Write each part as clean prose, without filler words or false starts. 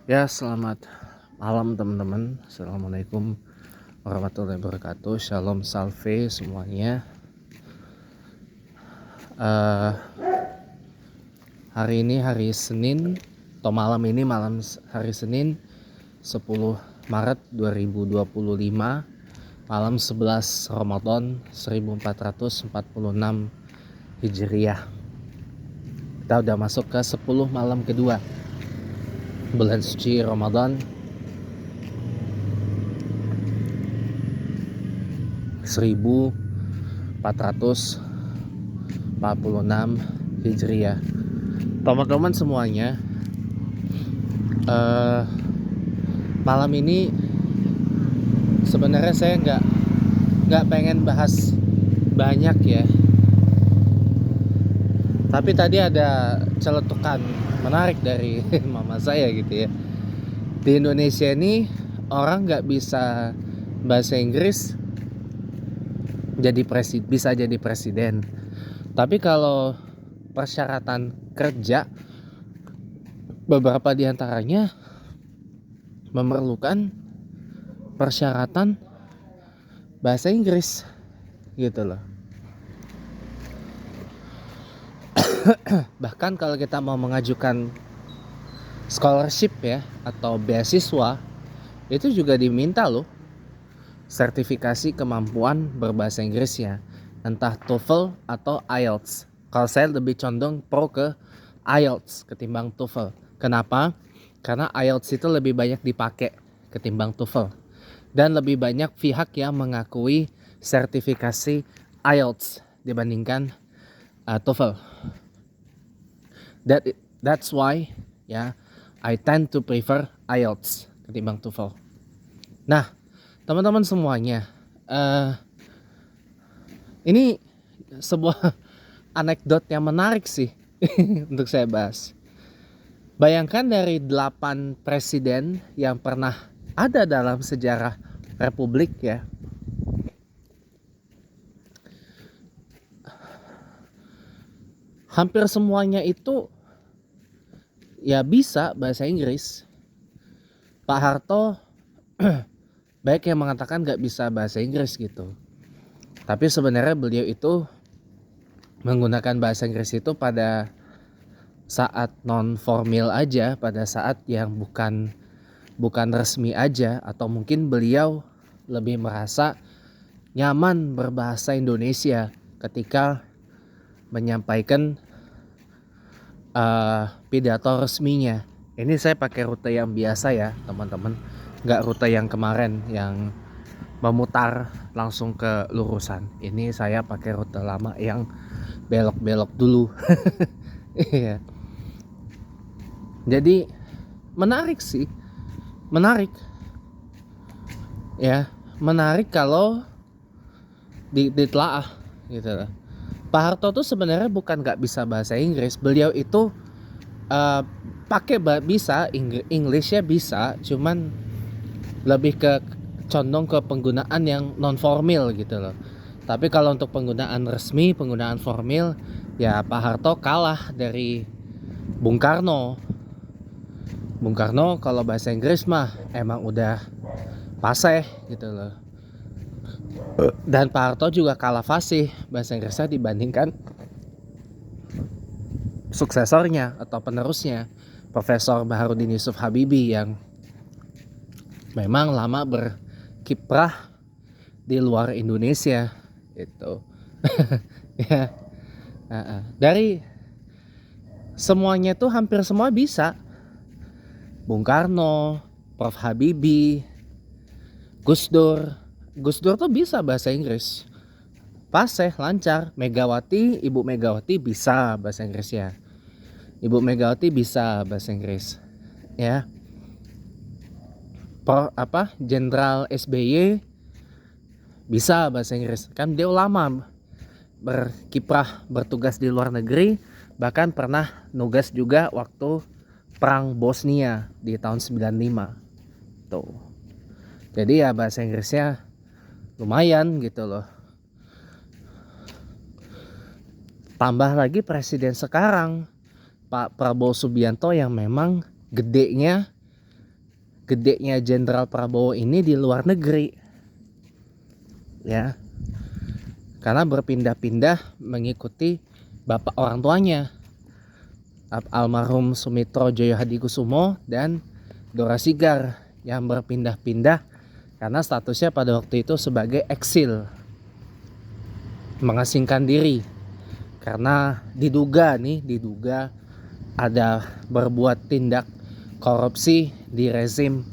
Ya, selamat malam teman-teman. Assalamualaikum warahmatullahi wabarakatuh. Shalom salve semuanya. Eh, Hari ini hari Senin atau malam ini hari Senin 10 Maret 2025, malam 11 Ramadan 1446 Hijriah. Kita udah masuk ke 10 malam kedua bulan suci Ramadan 1446 Hijriah. Teman-teman semuanya, malam ini sebenarnya saya nggak pengen bahas banyak ya, tapi tadi ada celetukan menarik dari mama saya gitu ya. Di Indonesia ini orang nggak bisa bahasa Inggris bisa jadi presiden, tapi kalau persyaratan kerja beberapa diantaranya memerlukan persyaratan bahasa Inggris gitu loh. Bahkan kalau kita mau mengajukan scholarship ya atau beasiswa, itu juga diminta loh sertifikasi kemampuan berbahasa Inggrisnya, entah TOEFL atau IELTS. Kalau saya lebih condong pro ke IELTS ketimbang TOEFL. Kenapa? Karena IELTS itu lebih banyak dipakai ketimbang TOEFL, dan lebih banyak pihak yang mengakui sertifikasi IELTS dibandingkan TOEFL. That's why ya, I tend to prefer IELTS ketimbang TOEFL. Nah, teman-teman semuanya, ini sebuah anekdot yang menarik sih untuk saya bahas. Bayangkan dari 8 presiden yang pernah ada dalam sejarah Republik ya, hampir semuanya itu ya bisa bahasa Inggris. Pak Harto baik yang mengatakan gak bisa bahasa Inggris gitu, tapi sebenarnya beliau itu menggunakan bahasa Inggris itu pada saat non formal aja, pada saat yang bukan resmi aja, atau mungkin beliau lebih merasa nyaman berbahasa Indonesia ketika menyampaikan pidato resminya. Ini saya pakai rute yang biasa ya teman-teman, nggak rute yang kemarin yang memutar langsung ke lurusan. Ini saya pakai rute lama yang belok-belok dulu. Iya. Jadi menarik sih, menarik ya, menarik kalau ditelaah gitu lah. Pak Harto tuh sebenarnya bukan nggak bisa bahasa Inggris, beliau itu bisa Englishnya bisa, cuman lebih ke condong ke penggunaan yang non formal gitu loh. Tapi kalau untuk penggunaan resmi, penggunaan formal, ya Pak Harto kalah dari Bung Karno. Bung Karno kalau bahasa Inggris mah emang udah paseh gitu loh. Dan Pak Harto juga kalah fasih bahasa Inggrisnya dibandingkan suksesornya atau penerusnya, Profesor Baharudin Yusuf Habibie, yang memang lama berkiprah di luar Indonesia itu. Ya, dari semuanya tuh hampir semua bisa. Bung Karno, Prof Habibie, Gus Dur tuh bisa bahasa Inggris, paseh lancar. Ibu Megawati bisa bahasa Inggris ya. Ibu Megawati bisa bahasa Inggris ya. Jenderal SBY bisa bahasa Inggris, kan dia lama berkiprah bertugas di luar negeri, bahkan pernah nugas juga waktu perang Bosnia di tahun 95 tuh. Jadi ya bahasa Inggrisnya lumayan gitu loh. Tambah lagi presiden sekarang Pak Prabowo Subianto yang memang gedenya gedenya Jenderal Prabowo ini di luar negeri, ya, karena berpindah-pindah mengikuti bapak orang tuanya, almarhum Sumitro Joyo Hadikusumo dan Dora Sigar, yang berpindah-pindah karena statusnya pada waktu itu sebagai eksil, mengasingkan diri karena diduga ada berbuat tindak korupsi di rezim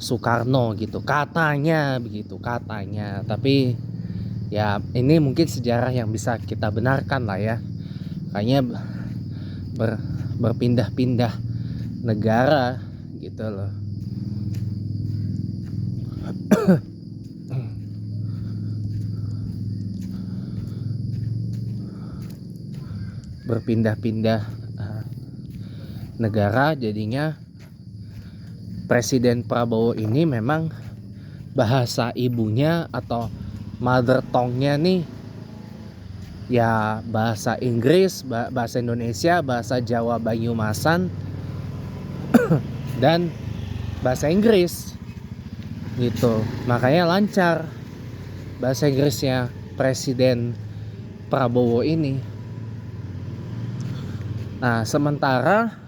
Soekarno gitu, katanya begitu, katanya. Tapi ya ini mungkin sejarah yang bisa kita benarkan lah ya. Kayaknya berpindah-pindah negara gitu loh. Berpindah-pindah negara, jadinya Presiden Prabowo ini memang bahasa ibunya atau mother tongue-nya nih ya bahasa Inggris, bahasa Indonesia, bahasa Jawa Banyumasan dan bahasa Inggris gitu. Makanya lancar bahasa Inggrisnya Presiden Prabowo ini. Nah, sementara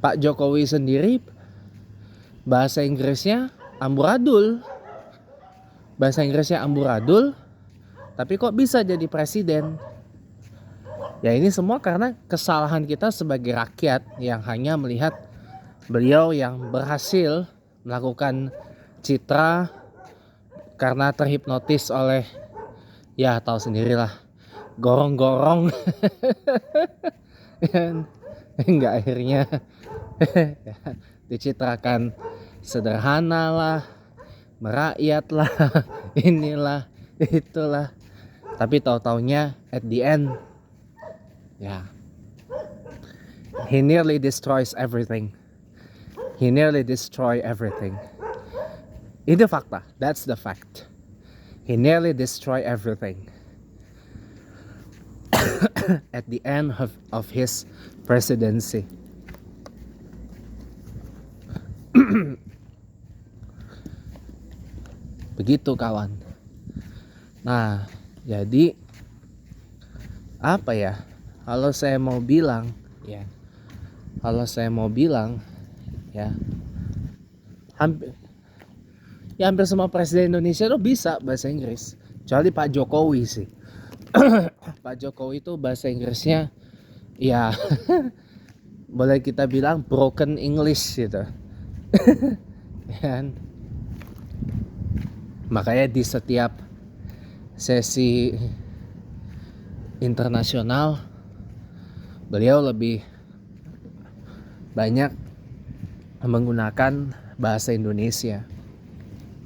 Pak Jokowi sendiri bahasa Inggrisnya amburadul. Bahasa Inggrisnya amburadul, tapi kok bisa jadi presiden? Ya ini semua karena kesalahan kita sebagai rakyat yang hanya melihat beliau yang berhasil melakukan citra karena terhipnotis oleh, ya tahu sendirilah, gorong-gorong. Enggak, akhirnya dicitrakan sederhana lah, merakyat lah, inilah, itulah. Tapi tahu-taunya at the end, ya, he nearly destroys everything. He nearly destroy everything. Itu fakta, that's the fact. He nearly destroy everything at the end of his presidency. Begitu kawan. Nah, jadi apa ya? Kalau saya mau bilang ya, hampir semua presiden Indonesia tuh bisa bahasa Inggris, kecuali Pak Jokowi sih. Pak Jokowi itu bahasa Inggrisnya ya boleh kita bilang broken English gitu. Dan makanya di setiap sesi internasional beliau lebih banyak menggunakan bahasa Indonesia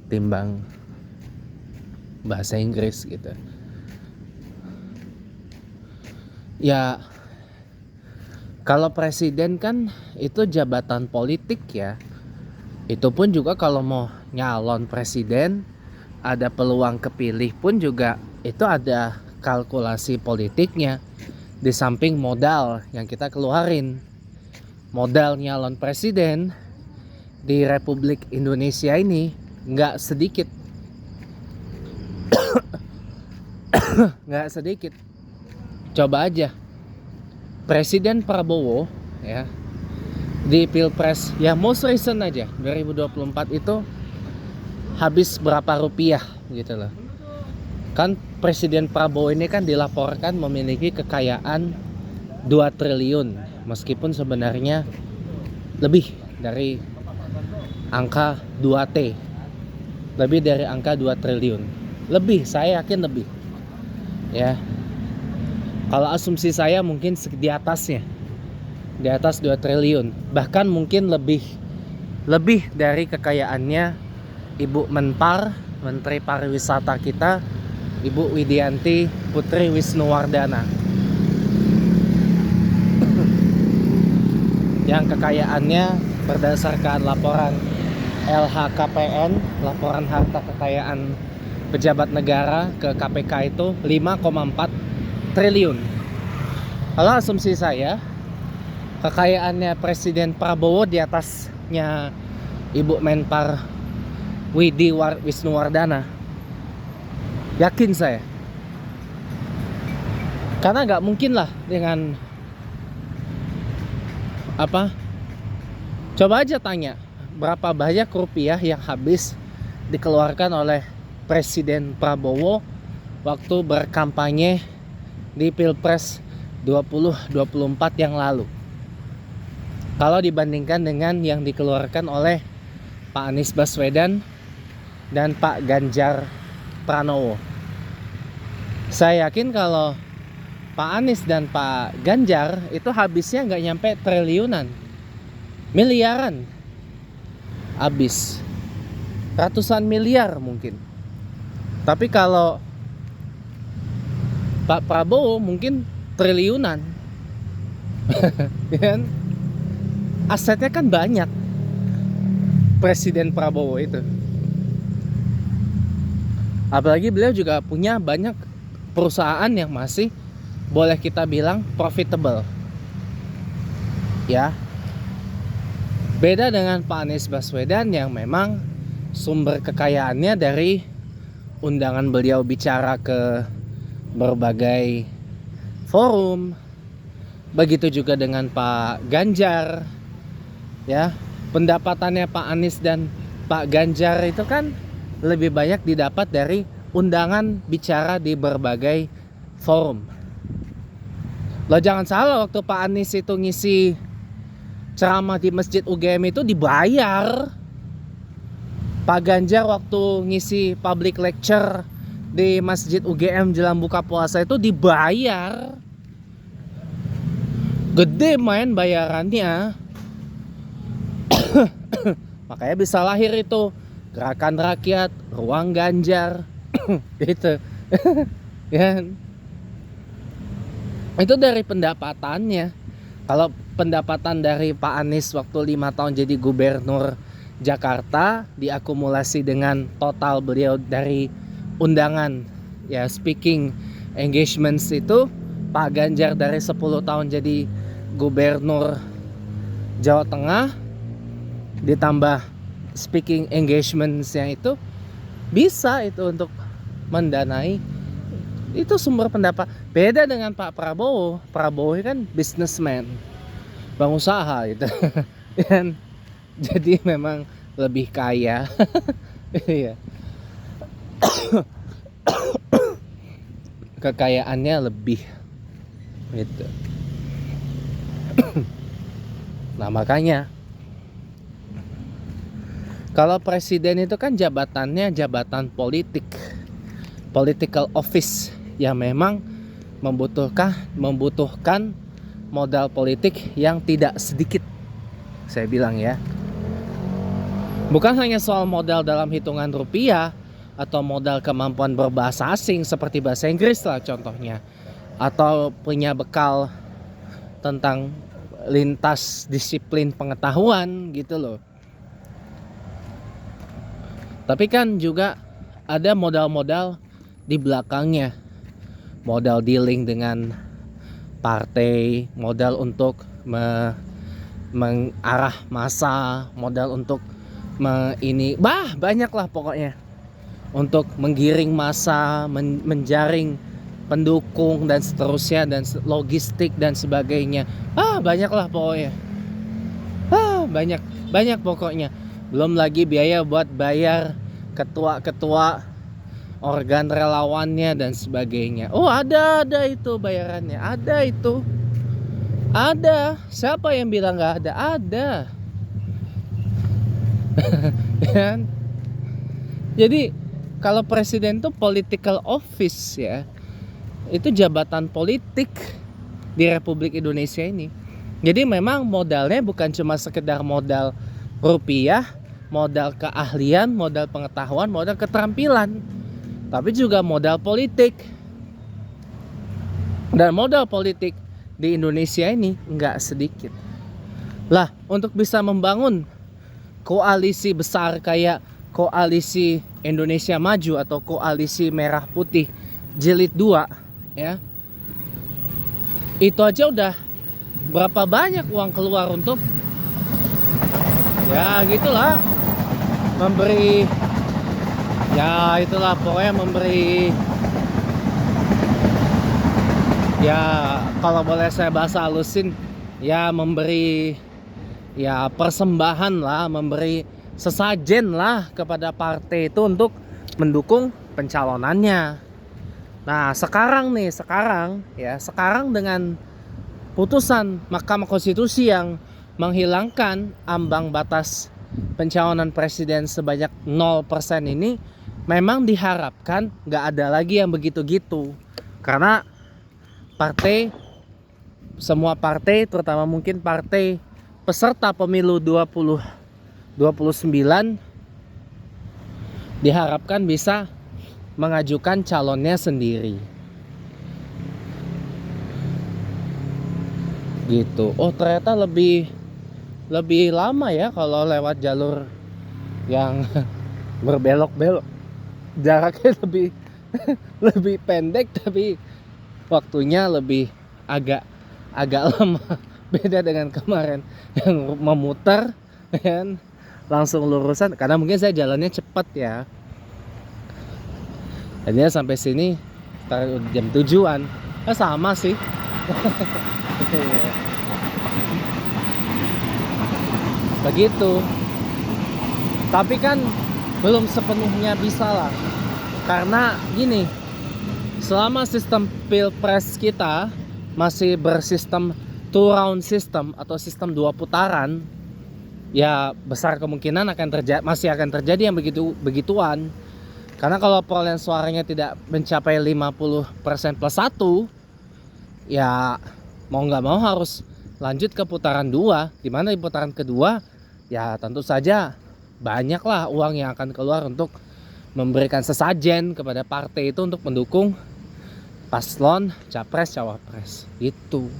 timbang bahasa Inggris gitu. Ya, kalau presiden kan itu jabatan politik ya. Itu pun juga kalau mau nyalon presiden, ada peluang kepilih pun juga itu ada kalkulasi politiknya. Di samping modal yang kita keluarin, modal nyalon presiden di Republik Indonesia ini nggak sedikit. Nggak sedikit. Coba aja Presiden Prabowo ya di Pilpres ya most recent aja 2024 itu habis berapa rupiah gitu loh. Kan Presiden Prabowo ini kan dilaporkan memiliki kekayaan 2 triliun, meskipun sebenarnya lebih dari angka 2T. Lebih dari angka 2 triliun. Lebih, saya yakin lebih. Ya. Kalau asumsi saya mungkin di atasnya. Di atas 2 triliun. Bahkan mungkin lebih dari kekayaannya Ibu Menpar, Menteri Pariwisata kita, Ibu Widianti Putri Wisnuwardana. Yang kekayaannya berdasarkan laporan LHKPN, laporan harta kekayaan pejabat negara ke KPK itu 5,4 triliun. Kalau asumsi saya, kekayaannya Presiden Prabowo di atasnya Ibu Menpar Wisnuwardana, yakin saya. Karena nggak mungkin lah dengan apa? Coba aja tanya berapa banyak rupiah yang habis dikeluarkan oleh Presiden Prabowo waktu berkampanye di Pilpres 2024 yang lalu, kalau dibandingkan dengan yang dikeluarkan oleh Pak Anies Baswedan dan Pak Ganjar Pranowo. Saya yakin kalau Pak Anies dan Pak Ganjar itu habisnya nggak nyampe triliunan, miliaran habis, ratusan miliar mungkin. Tapi kalau Pak Prabowo mungkin triliunan. Kan asetnya kan banyak Presiden Prabowo itu. Apalagi beliau juga punya banyak perusahaan yang masih boleh kita bilang profitable. Ya. Beda dengan Pak Anies Baswedan yang memang sumber kekayaannya dari undangan beliau bicara ke berbagai forum. Begitu juga dengan Pak Ganjar. Ya, pendapatannya Pak Anies dan Pak Ganjar itu kan lebih banyak didapat dari undangan bicara di berbagai forum. Lo jangan salah, waktu Pak Anies itu ngisi ceramah di Masjid UGM itu dibayar. Pak Ganjar waktu ngisi public lecture di Masjid UGM jelang buka puasa itu dibayar. Gede main bayarannya. Makanya bisa lahir itu Gerakan Rakyat Ruang Ganjar. Gitu. Ya. Itu dari pendapatannya. Kalau pendapatan dari Pak Anies waktu 5 tahun jadi gubernur Jakarta diakumulasi dengan total beliau dari undangan, ya, speaking engagements itu, Pak Ganjar dari 10 tahun jadi gubernur Jawa Tengah ditambah speaking engagements yang itu, bisa itu untuk mendanai itu sumber pendapat. Beda dengan Pak Prabowo. Prabowo kan businessman, pengusaha gitu. Dan jadi memang lebih kaya. Iya. Kekayaannya lebih gitu. Nah, makanya kalau presiden itu kan jabatannya jabatan politik, political office, yang memang membutuhkan modal politik yang tidak sedikit. Saya bilang ya, bukan hanya soal modal dalam hitungan rupiah atau modal kemampuan berbahasa asing seperti bahasa Inggris lah contohnya, atau punya bekal tentang lintas disiplin pengetahuan gitu loh. Tapi kan juga ada modal-modal di belakangnya. Modal dealing dengan partai, modal untuk mengarah massa, modal untuk banyak lah pokoknya. Untuk menggiring massa, menjaring pendukung dan seterusnya, dan logistik dan sebagainya. Banyak lah pokoknya. Banyak pokoknya. Belum lagi biaya buat bayar ketua-ketua organ relawannya dan sebagainya. Ada itu bayarannya. Ada itu. Ada. Siapa yang bilang nggak ada? Ada. Kan? Jadi kalau presiden itu political office ya, itu jabatan politik di Republik Indonesia ini. Jadi memang modalnya bukan cuma sekedar modal rupiah, modal keahlian, modal pengetahuan, modal keterampilan, tapi juga modal politik. Dan modal politik di Indonesia ini nggak sedikit. Lah, untuk bisa membangun koalisi besar kayak koalisi Indonesia Maju atau koalisi Merah Putih Jilid 2 ya, Itu aja udah berapa banyak uang keluar untuk ya gitulah, memberi, ya itulah pokoknya memberi, ya kalau boleh saya bahasa halusin, ya memberi, ya persembahan lah, memberi sesajen lah kepada partai itu untuk mendukung pencalonannya. Nah sekarang dengan putusan Mahkamah Konstitusi yang menghilangkan ambang batas pencalonan presiden sebanyak 0% ini, memang diharapkan nggak ada lagi yang begitu-gitu, karena semua partai, terutama mungkin partai peserta pemilu 2029 diharapkan bisa mengajukan calonnya sendiri gitu. Oh ternyata lebih lama ya kalau lewat jalur yang berbelok-belok, jaraknya lebih pendek tapi waktunya lebih agak lama. Beda dengan kemarin yang memutar kan langsung lurusan, karena mungkin saya jalannya cepat ya, jadinya sampai sini jam 7-an. Sama sih. Begitu. Tapi kan belum sepenuhnya bisa lah, karena gini, selama sistem pilpres kita masih bersistem two round system atau sistem 2 putaran, ya besar kemungkinan masih akan terjadi yang begituan. Karena kalau perolehan suaranya tidak mencapai 50% plus 1, ya mau nggak mau harus lanjut ke putaran 2, dimana di putaran kedua ya tentu saja banyaklah uang yang akan keluar untuk memberikan sesajen kepada partai itu untuk mendukung paslon capres cawapres itu.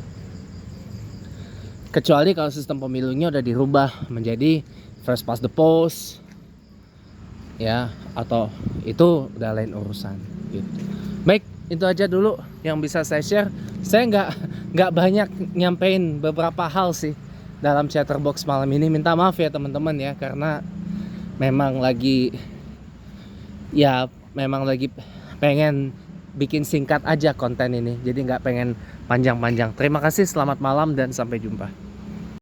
Kecuali kalau sistem pemilunya udah dirubah menjadi first past the post ya, atau itu udah lain urusan gitu. Baik, itu aja dulu yang bisa saya share. Saya nggak banyak nyampein beberapa hal sih dalam Chatterbox malam ini. Minta maaf ya teman-teman ya, karena memang lagi pengen bikin singkat aja konten ini, jadi nggak pengen panjang-panjang. Terima kasih, selamat malam dan sampai jumpa.